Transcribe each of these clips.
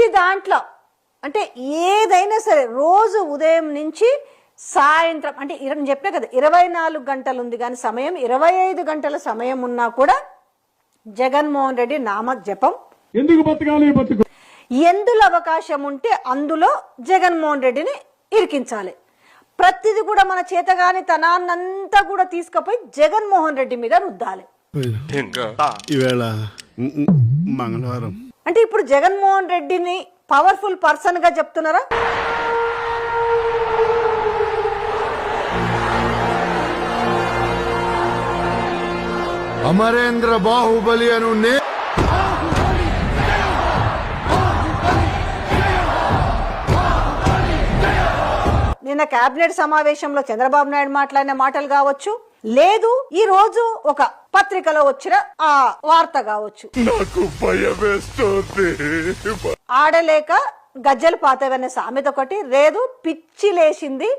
ప్రతి దాంట్లో అంటే ఏదైనా సరే రోజు ఉదయం నుంచి సాయంత్రం అంటే నేను చెప్పినా కదా 24 గంటలు ఉంది కానీ సమయం 25 గంటల సమయం ఉన్నా కూడా జగన్మోహన్ రెడ్డి నామ జపం ఎందుకు బతకాలి బతుకు ఎందులో అవకాశం ఉంటే అందులో జగన్మోహన్ రెడ్డిని ఇరికించాలి. ప్రతిది కూడా మన చేతగాని తనాన్నంతా కూడా తీసుకుపోయి జగన్మోహన్ రెడ్డి మీద రుద్దాలి. ఈవేళ మంగళవారం అంటే ఇప్పుడు జగన్మోహన్ రెడ్డిని పవర్ఫుల్ పర్సన్ గా చెప్తున్నారా? అమరేంద్ర బాహుబలి అను నిన్న కేబినెట్ సమావేశంలో చంద్రబాబు నాయుడు మాట్లాడిన మాటలు కావచ్చు, లేదు ఈ రోజు ఒక పత్రికలో వచ్చిన ఆ వార్త కావచ్చు, నాకు భయమేస్తోంది. ఆడలేక గజ్జలు పాతవన్న సామెత ఒకటి, లేదు పిచ్చి లేచింది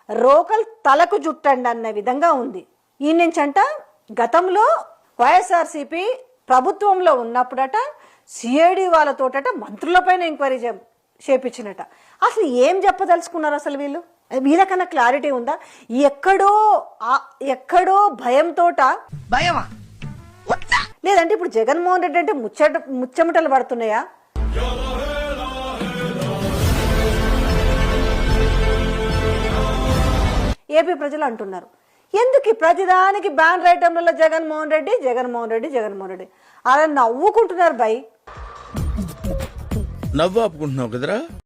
రోకల్ తలకు జుట్టండి అన్న విధంగా ఉంది. ఈ నుంచంట గతంలో వైఎస్ఆర్సీపీ ప్రభుత్వంలో ఉన్నప్పుడట సిఐడి వాళ్ళతోటట మంత్రులపైన ఎంక్వైరీ చేపించినట. అసలు ఏం చెప్పదలుచుకున్నారు అసలు వీళ్ళు? వీళ్ళకన్నా క్లారిటీ ఉందా? ఎక్కడో భయంతోట లేదంటే ఇప్పుడు జగన్మోహన్ రెడ్డి అంటే ముచ్చమటలు పడుతున్నాయా? ఏపీ ప్రజలు అంటున్నారు, ఎందుకు ప్రతిదానికి బ్యాన్ రైటంలలో జగన్మోహన్ రెడ్డి జగన్మోహన్ రెడ్డి జగన్మోహన్ రెడ్డి అలా నవ్వుకుంటున్నారు. బై నవ్వు ఆపుకుంటున్నావు కదరా.